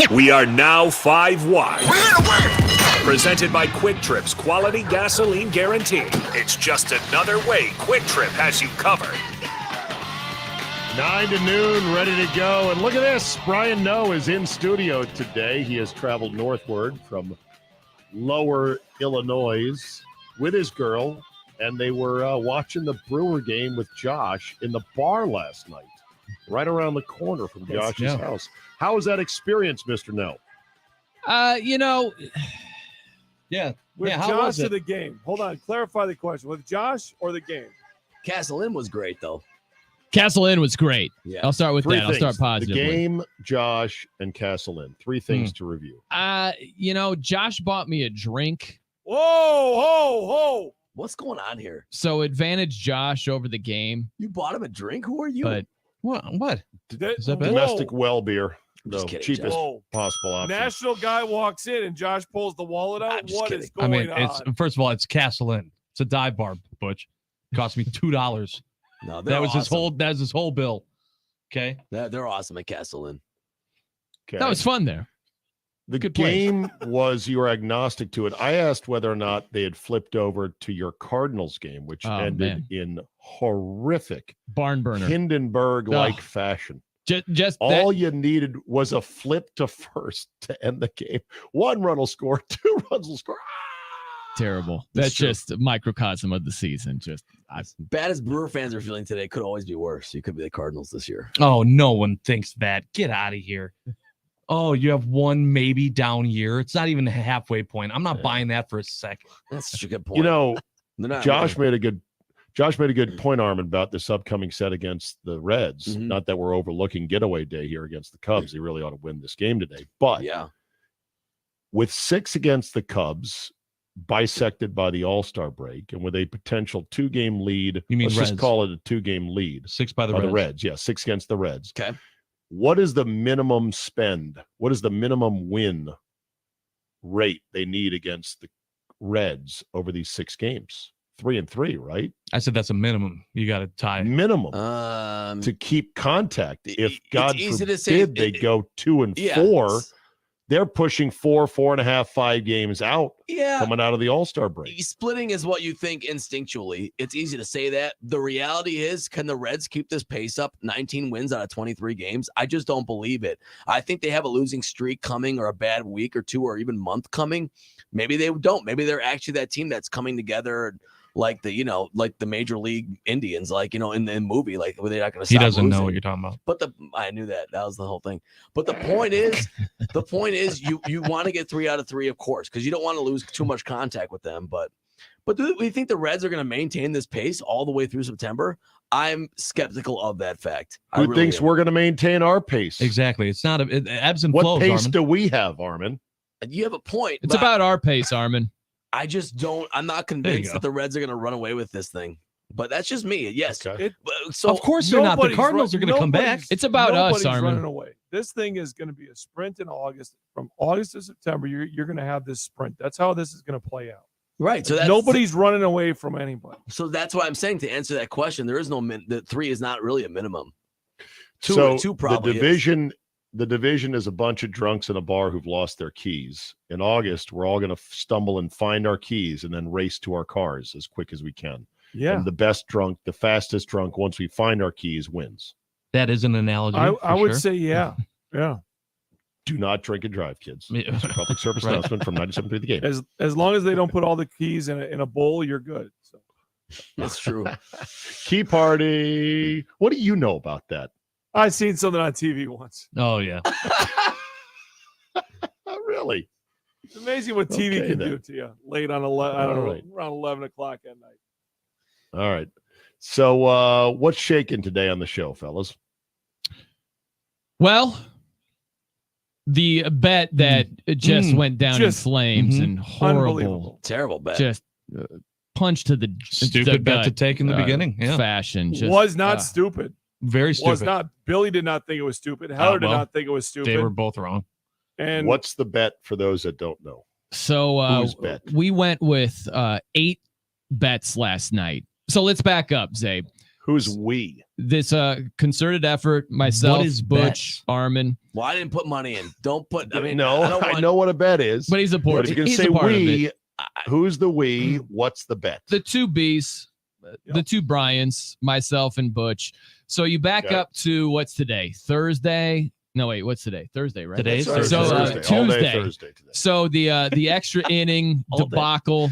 We are now 5 wide. Presented by Quick Trip's quality gasoline guarantee. It's just another way Quick Trip has you covered. 9 to noon, ready to go. And look at this. Brian Noe is in studio today. He has traveled northward from lower Illinois with his girl, and they were watching the Brewer game with Josh in the bar last night, right around the corner from Josh's house. How was that experience, Mr. Noe? With Josh or the game? Hold on, clarify the question. With Josh or the game? Castle Inn was great, though. Castle Inn was great. Yeah. I'll start with that. I'll start positively. The game, Josh, and Castle Inn. 3 things to review. Josh bought me a drink. Whoa. What's going on here? So advantage Josh over the game. You bought him a drink? Who are you? But what? Is that domestic well beer? The cheapest possible option. National guy walks in and Josh pulls the wallet out. What is going on? First of all, it's Castle Inn. It's a dive bar, Butch. It cost me $2. No, that was awesome. his whole bill. Okay, they're awesome at Castle Inn. Okay. That was fun there. The game was, you were agnostic to it. I asked whether or not they had flipped over to your Cardinals game, which ended in horrific barn burner Hindenburg-like fashion. Just all you needed was a flip to first to end the game. 1 run will score, 2 runs will score. Terrible. That's just a microcosm of the season. As bad as Brewer fans are feeling today, could always be worse. You could be the Cardinals this year. Oh, no one thinks that. Get out of here. Oh, you have one maybe down year. It's not even a halfway point. I'm not buying that for a second. That's such a good point. Josh made a good point, Armin, about this upcoming set against the Reds. Mm-hmm. Not that we're overlooking getaway day here against the Cubs. They really ought to win this game today. But with 6 against the Cubs, bisected by the All-Star break, and with a potential 2-game lead, let's just call it a 2-game lead. 6 by the Reds. Yeah, 6 against the Reds. Okay. What is the minimum spend? What is the minimum win rate they need against the Reds over these 6 games? 3-3, right? I said that's a minimum. You got to tie minimum to keep contact. If God forbid they go 2 and 4, they're pushing 4, 4.5, 5 games out. Coming out of the All-Star break. Splitting is what you think instinctually. It's easy to say that. The reality is, can the Reds keep this pace up? 19 wins out of 23 games. I just don't believe it. I think they have a losing streak coming, or a bad week or 2 or even month coming. Maybe they don't. Maybe they're actually that team that's coming together like the Major League Indians, in the movie, where they're not going to stop He doesn't losing. know what you're talking about. But I knew that. That was the whole thing. But the point is, you want to get 3 out of 3, of course, because you don't want to lose too much contact with them. But do we think the Reds are going to maintain this pace all the way through September? I'm skeptical of that fact. Who thinks we're going to maintain our pace? Exactly. It's not it ebbs and flows. What pace Armin. do we have, Armin? You have a point. It's about our pace, Armin. I just don't. I'm not convinced that the Reds are going to run away with this thing. But that's just me. Yes. Okay. So of course they're not. The Cardinals are going to come back. It's about us, Armin. Running away. This thing is going to be a sprint in August. From August to September, you're going to have this sprint. That's how this is going to play out. Right. So nobody's running away from anybody. So that's why I'm saying, to answer that question, there is no the 3 is not really a minimum. 2 probably. The division is a bunch of drunks in a bar who've lost their keys. In August, we're all going to stumble and find our keys and then race to our cars as quick as we can. Yeah. And the fastest drunk, once we find our keys, wins. That is an analogy. I would say, yeah. Do not drink and drive, kids. It's a public service announcement from 97.3 The Game. As long as they don't put all the keys in a bowl, you're good. So. That's true. Key party. What do you know about that? I seen something on TV once. Oh, yeah. Really? It's amazing what TV can do to you late on around 11 o'clock at night. All right. So what's shaking today on the show, fellas? Well, the bet that just went down in flames and horrible, terrible bet. Just punch to the stupid bet to take in the beginning. Fashion was not stupid. Very stupid. Was not. Billy did not think it was stupid. Heller did not think it was stupid. They were both wrong. And what's the bet for those that don't know? So we went with 8 bets last night. So let's back up, Zabe. Who's we? This concerted effort, myself, What is Butch, Armin. Well, I didn't put money in. Don't put. I mean, no, I know what a bet is. But he's a part. But if you can He's say a part of we, it. who's the we? What's the bet? The two B's, the two Bryans, myself and Butch. So you back up to what's today? Thursday. No, wait, what's today? Thursday, right? Today's so Thursday. All day Tuesday. Thursday today. So the extra inning debacle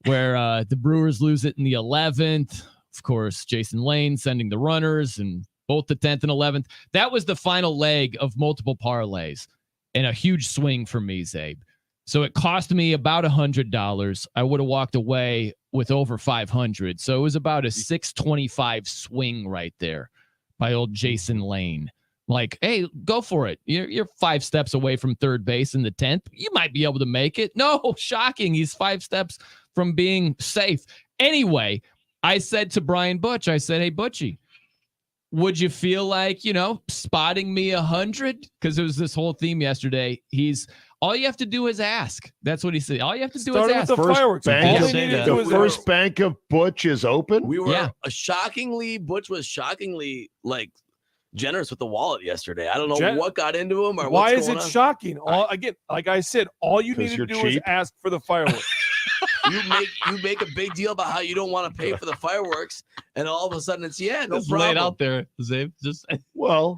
where the Brewers lose it in the 11th. Of course, Jason Lane sending the runners and both the 10th and 11th. That was the final leg of multiple parlays and a huge swing for me, Zabe. So it cost me about $100. I would have walked away with over 500. So it was about a 625 swing right there by old Jason Lane. Like, hey, go for it. You're 5 steps away from third base in the 10th. You might be able to make it. No, shocking. He's 5 steps from being safe. Anyway, I said to Brian Butch, I said, hey, Butchie, would you feel like, spotting me 100? Because it was this whole theme yesterday. All you have to do is ask. That's what he said. All you have to do is ask. The fireworks. The first bank of Butch is open. We were Butch was shockingly generous with the wallet yesterday. I don't know what got into him or why what's going is it on. shocking? Again, like I said, all you need to do is ask for the fireworks. You make a big deal about how you don't want to pay for the fireworks, and all of a sudden it's no just problem. Laid out there, Zabe. Just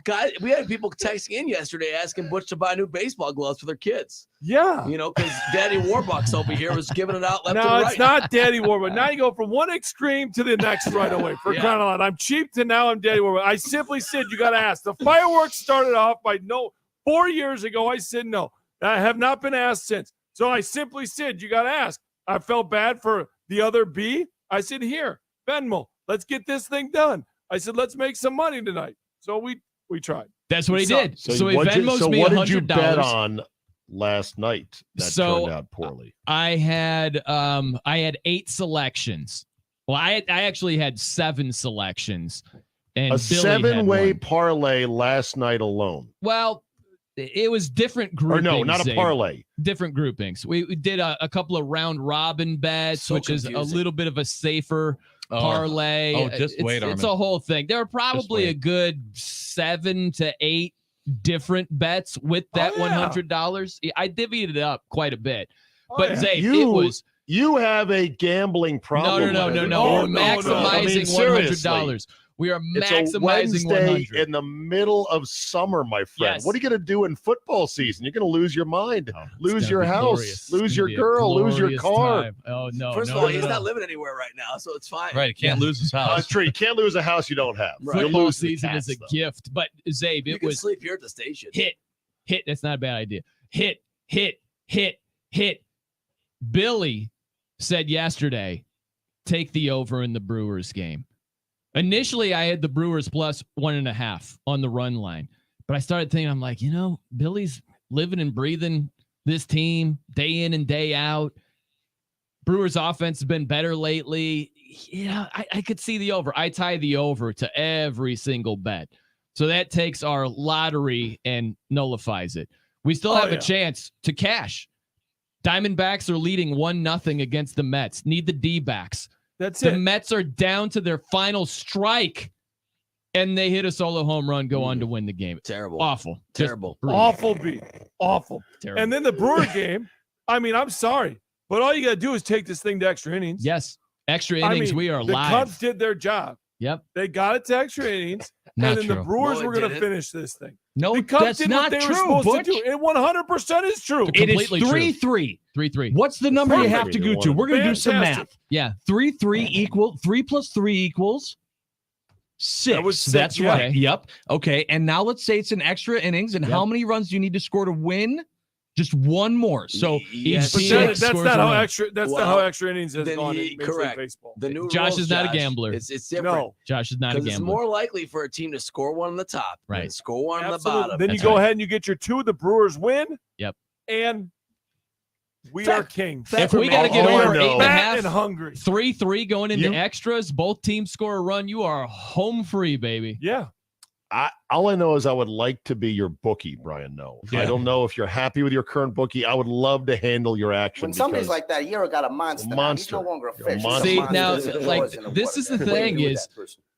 guys, we had people texting in yesterday asking Butch to buy new baseball gloves for their kids. Yeah, because Daddy Warbucks over here was giving it out left and right. No, it's not Daddy Warbucks. Now you go from one extreme to the next right away. For crying out loud, I'm cheap to now I'm Daddy Warbucks. I simply said you got to ask. The fireworks started off by 4 years ago. I said no. I have not been asked since. So I simply said you got to ask. I felt bad for the other B. I said, here, Venmo, let's get this thing done. I said, let's make some money tonight. So we tried. That's what he did. So he Venmos me $100. What did you bet on last night that turned out poorly? I had 8 selections. Well, I actually had 7 selections. And a 7-way parlay last night alone. Well, it was different groupings. Or no, not a parlay. Different groupings. We did a couple of round robin bets, which is a little bit of a safer parlay. It's a whole thing. There are probably a good 7 to 8 different bets with that $100. I divvied it up quite a bit. But Zabe, you have a gambling problem. No. We're maximizing $100. We are maximizing 100 in the middle of summer, my friend. Yes. What are you going to do in football season? You're going to lose your mind, lose your house, glorious. lose your girl, lose your car. Time. Oh no! First of all, he's not living anywhere right now, so it's fine. Right, he can't lose his house. That's true. You can't lose a house you don't have. Right. Football season is a gift, but Zabe, you can sleep here at the station. Hit. That's not a bad idea. Hit. Billy said yesterday, take the over in the Brewers game. Initially, I had the Brewers plus 1.5 on the run line, but I started thinking, I'm like, Billy's living and breathing this team day in and day out. Brewers offense has been better lately. I could see the over. I tie the over to every single bet. So that takes our lottery and nullifies it. We still have a chance to cash. Diamondbacks are leading 1-0 against the Mets. Need the D-backs. The Mets are down to their final strike, and they hit a solo home run, go on to win the game. Terrible. Awful. Terrible. Awful beat. Awful. Terrible. And then the Brewer game, I'm sorry, but all you got to do is take this thing to extra innings. Yes. Extra innings, we are the live. The Cubs did their job. Yep. They got it to extra innings, and then the Brewers were going to finish this thing. No, the Cubs that's did not what they true, were supposed Butch. to do. It 100% is true. It is 3-3. 3-3. What's the number you have to go to? We're going to do some math. Yeah. 3-3 equal 3 plus 3 equals 6. That was 6. That's right. Yep. Okay. And now let's say it's an extra innings. And how many runs do you need to score to win? Just one more. So yes. That's not how extra. That's not how extra innings has gone in Major League Baseball. The new Josh rules, is not a gambler. It's different. No. Josh is not a gambler. It's more likely for a team to score one on the top, and score one on the bottom. Then you go ahead and you get your 2. The Brewers win. Yep. And we are king. If we got to get over 8.5 and hungry, 3-3 going into extras, both teams score a run. You are home free, baby. Yeah. All I know is I would like to be your bookie, Brian. No, I don't know if you're happy with your current bookie. I would love to handle your action. When somebody's like that, you're got a monster. He's no longer a fish. See, now, like, this is the thing is,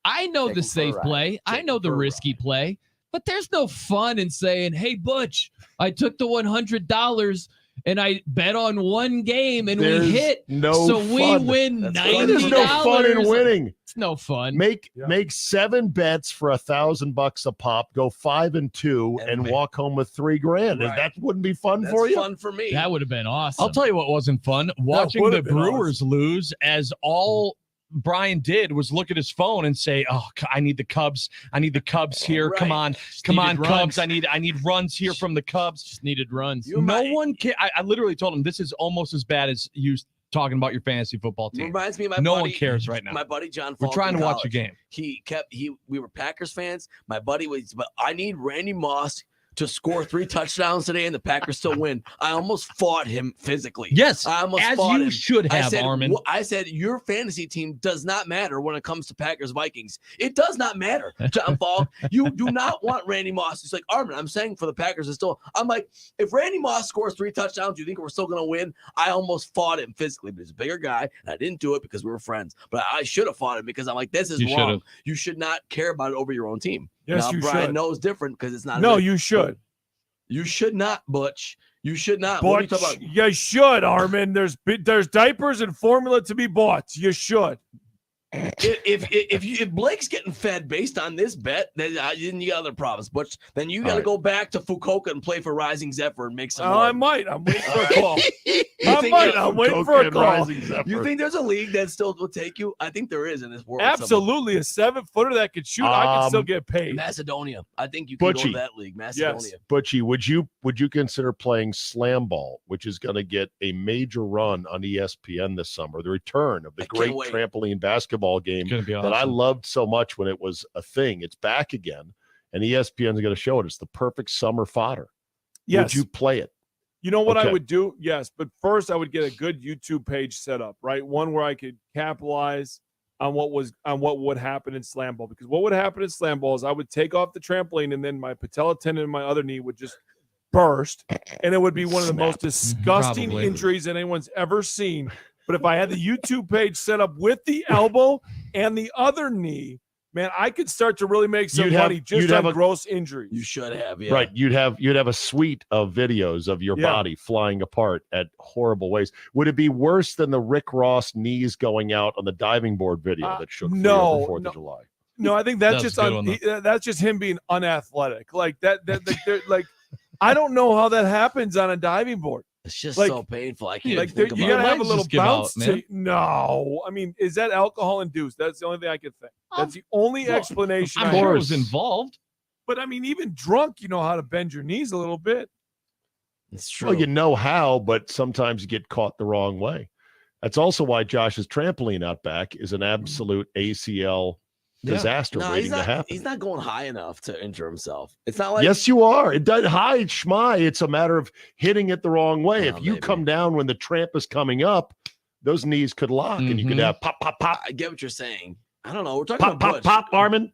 I know Take the him for a safe ride. play. Take I him know the for a risky ride. play. But there's no fun in saying, hey, Butch, I took the $100 and I bet on one game and There's we hit. no so fun. we win That's $90. There's no fun in winning. It's no fun. Make 7 bets for $1,000 a pop. Go 5 and 2 and walk home with $3,000. Right. That wouldn't be fun That's for you. fun for me. That would have been awesome. I'll tell you what wasn't fun. Watching the would've been Brewers lose as all Brian did was look at his phone and say, "Oh, I need the Cubs. I need the Cubs here. Right. Come on, Just come on, needed Cubs. runs. I need runs here from the Cubs." Just needed runs. No one can. I literally told him this is almost as bad as you talking about your fantasy football team. Reminds me of my No buddy, one cares right now. My buddy John. We're Falk trying in to watch a college. game. We were Packers fans. My buddy was, but I need Randy Moss to score 3 touchdowns today and the Packers still win. I almost fought him physically. Yes, I almost as fought you him. should have, Armin. I said, your fantasy team does not matter when it comes to Packers Vikings. It does not matter, John Falk. You do not want Randy Moss. He's like, Armin, I'm saying for the Packers is still. I'm like, if Randy Moss scores 3 touchdowns, you think we're still going to win? I almost fought him physically, but he's a bigger guy, and I didn't do it because we were friends. But I should have fought him because I'm like, this is You wrong. should've. You should not care about it over your own team. Yes, now, you Brian should. knows different because it's not. No, his- you should. You should not, Butch. You should not. What are you Butch, talking about? you should, Armin. There's diapers and formula to be bought. You should. If Blake's getting fed based on this bet, then you got other problems. But then you got to right. go back to Fukuoka and play for Rising Zephyr and make some. I more. might. I'm waiting for a call. think I'm waiting for a call. You think there's a league that still will take you? I think there is in this world. Absolutely, a 7-footer that could shoot. I can still get paid. Macedonia. I think you can go Butchie. to that league. Macedonia. Yes. Butchie, would you consider playing slam ball, which is going to get a major run on ESPN this summer? The return of the I can't great wait. trampoline basketball game It's gonna be awesome. that I loved so much when it was a thing. It's back again, and ESPN's going to show it. It's the perfect summer fodder. Yes. Would you play it? You know what I Okay. would do? Yes, but first I would get a good YouTube page set up, right? One where I could capitalize on what would happen in slam ball. Because what would happen in slam ball is I would take off the trampoline and then my patella tendon in my other knee would just burst, and it would be one of the most disgusting Probably. injuries that anyone's ever seen. But if I had the YouTube page set up with the elbow and the other knee, man, I could start to really make some You'd have- money just you'd on have a- gross injuries. You should have. Yeah. Right. You'd have a suite of videos of your Yeah. body flying apart at horrible ways. Would it be worse than the Rick Ross knees going out on the diving board video that shook free no, over 4th no. of July? No, I think that's That's just a good one, that's just him being unathletic. Like that like I don't know how that happens on a diving board. It's just Like- so painful. I can't Like think you about gotta it. have a legs little just give out, bounce man. to no. I mean, is that alcohol induced? That's the only thing I could think. That's the only Well, explanation. I'm I sure have. it was involved. But I mean, even drunk, you know how to bend your knees a little bit. It's true. Well, you know how, but sometimes you get caught the wrong way. That's also why Josh's trampoline out back is an absolute ACL disaster No, waiting to happen. he's not going high enough to injure himself. It's not like Yes, you are. It does hide schmy. It's a matter of hitting it the wrong way. Oh, If you maybe. come down when the tramp is coming up, those knees could lock, and you could Mhm. have pop, pop, pop, I get what you're saying. I don't know. We're talking pop, about pop, Butch. pop, Armin.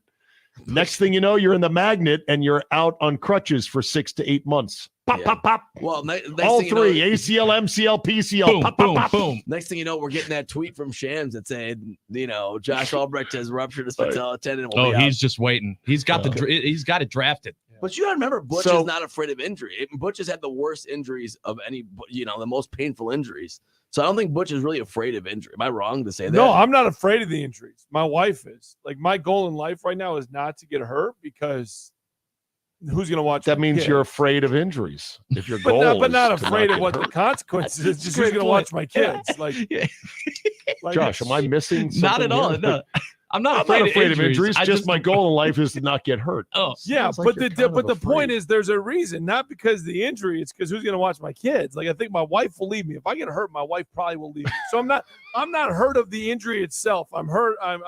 Next thing you know, you're in the magnet and you're out on crutches for 6 to 8 months. Pop, Yeah. pop, pop. Well, next All thing you three: know, ACL, MCL, PCL. Boom, pop, boom, pop, pop. boom. next thing you know, we're getting that tweet from Shams that said, Josh Albrecht has ruptured his patella tendon. and will Oh, be out. he's just waiting. He's got he's got it drafted. But you got to remember, Butch So- is not afraid of injury. Butch has had the worst injuries of any, the most painful injuries. So I don't think Butch is really afraid of injury. Am I wrong to say that? No, I'm not afraid of the injuries. My wife is. Like my goal in life right now is not to get hurt because who's gonna watch? That my means kid? you're afraid of injuries. If your But goal not, but is not to afraid of get what the hurt. consequences is. That's Just a who's great gonna point. watch my kids? Like, Yeah. like Josh, am I missing something? Not at all. here? No, I'm not I'm afraid, not afraid of injuries. I Just my goal in life is to not get hurt. Oh, Yeah, Sounds like but you're the kind of but the point afraid. is there's a reason, not because of the injury. It's because who's going to watch my kids. Like I think my wife will leave me if I get hurt. My wife probably will leave me. So I'm not hurt of the injury itself. I'm hurt. I'm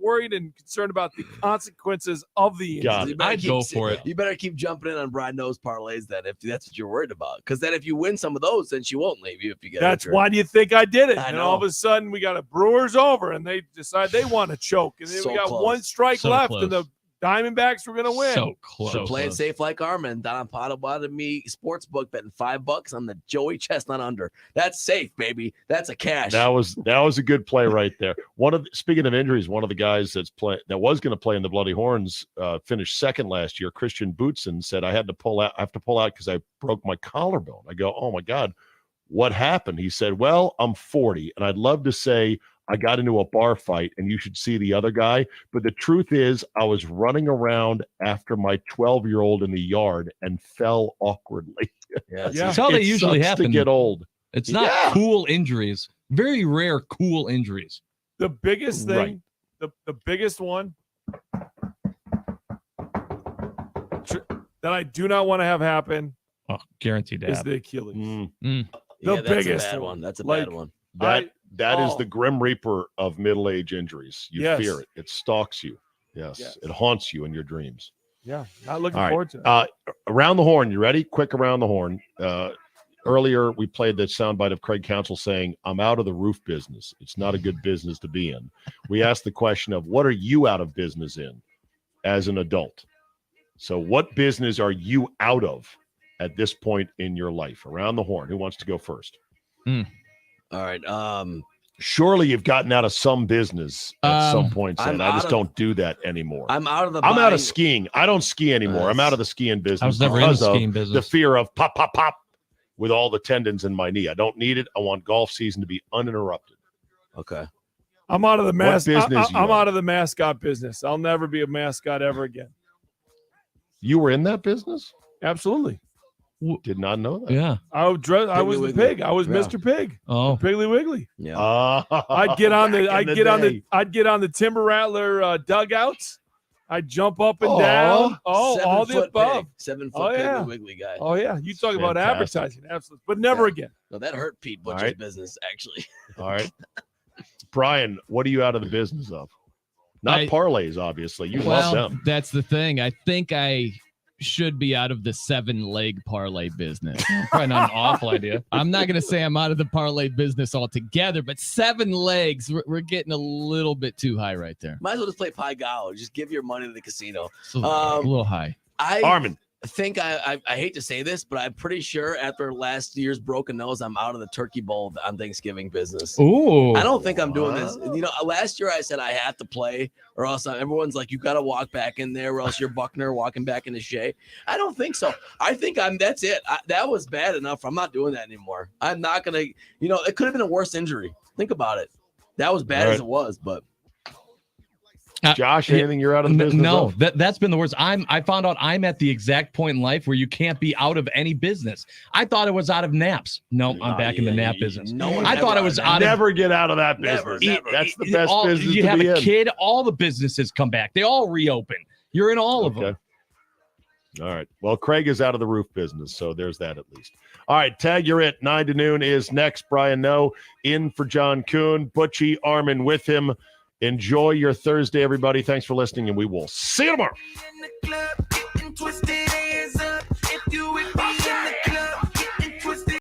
worried and concerned about the consequences of the injury. Got it. You better I'd go for it. You better keep jumping in on Brian Knows parlays then if that's what you're worried about. Because then if you win some of those, then she won't leave you if you get That's injured. why do you think I did it? I And know. all of a sudden we got a Brewers over, and they decide they want to choke, and then So we got close. one strike So left, close. and the Diamondbacks were going to win. So close. So play it safe like Armin. Don Potawatomi Sportsbook betting $5 on the Joey Chestnut under. That's safe, baby. That's a cash. That was a good play right there. Speaking of injuries, one of the guys that was going to play in the Bloody Horns finished second last year. Christian Bootson said, I have to pull out because I broke my collarbone. I go, oh my God, what happened? He said, well, I'm 40 and I'd love to say I got into a bar fight and you should see the other guy. But the truth is I was running around after my 12-year-old in the yard and fell awkwardly. Yeah. That's how they usually happen. To get old. It's not cool injuries. Very rare cool injuries. The biggest thing, Right. the biggest one that I do not want to have happen Guaranteed to is happen. the Achilles. Yeah, The that's biggest a bad one. one. That's a Like, bad one. That is the grim reaper of middle-age injuries. You Yes. fear it. It stalks you. Yes. It haunts you in your dreams. Yeah, not looking All right. forward to it. Around the horn. You ready? Quick around the horn. Earlier, we played that soundbite of Craig Counsell saying, I'm out of the roof business. It's not a good business to be in. We asked the question of, what are you out of business in as an adult? So what business are you out of at this point in your life? Around the horn. Who wants to go first? All right. Surely you've gotten out of some business at some point. Said, I just don't do that anymore. I'm out of skiing. I don't ski anymore. I'm out of the skiing business. I was never in the because of skiing business. The fear of pop, pop, pop with all the tendons in my knee. I don't need it. I want golf season to be uninterrupted. Okay. I'm out of the business I'm you out of the mascot business. I'll never be a mascot ever again. You were in that business? Absolutely. Did not know that. Yeah. I was the Wiggly. pig. I was Yeah. Mr. Pig. Oh. Piggly Wiggly. Yeah. I'd get on the Back in I'd get on the Timber Rattler dugouts. I'd jump up and Aw. down. Oh, all the 7-foot above. pig. 7 foot Oh, yeah. Piggly Wiggly guy. Oh yeah, you talk about Fantastic. advertising, absolutely, but never Yeah. again. No, that hurt Pete Butcher's right. business, actually. All right. Brian, what are you out of the business of? Not parlays, obviously. You love them. That's the thing. I think I should be out of the 7-leg parlay business. Probably not an awful idea. I'm not going to say I'm out of the parlay business altogether, but 7 legs, we're getting a little bit too high right there. Might as well just play Pi Gallo. Just give your money to the casino. It's a little high. Armin. think I hate to say this, but I'm pretty sure after last year's broken nose, I'm out of the turkey bowl on Thanksgiving business. Ooh. I don't think I'm doing this. You know, last year I said I had to play, or else everyone's like, you got to walk back in there, or else you're Buckner walking back into Shea. I don't think so. I think that's it. That was bad enough. I'm not doing that anymore. I'm not gonna. You know, it could have been a worse injury. Think about it. That was bad as it was, but. Josh, anything you're out of the business? No, that's been the worst. I found out I'm at the exact point in life where you can't be out of any business. I thought it was out of naps. No, I'm back in the nap business. I thought it was out of. Never get out of that business. Never. That's the best business You to have be a in. kid, all the businesses come back. They all reopen. You're in all of them. All right. Well, Craig is out of the roof business, so there's that at least. All right, Tag, you're it. 9 to noon is next. Brian No in for John Kuhn. Butchie Armin with him. Enjoy your Thursday, everybody. Thanks for listening, and we will see you tomorrow.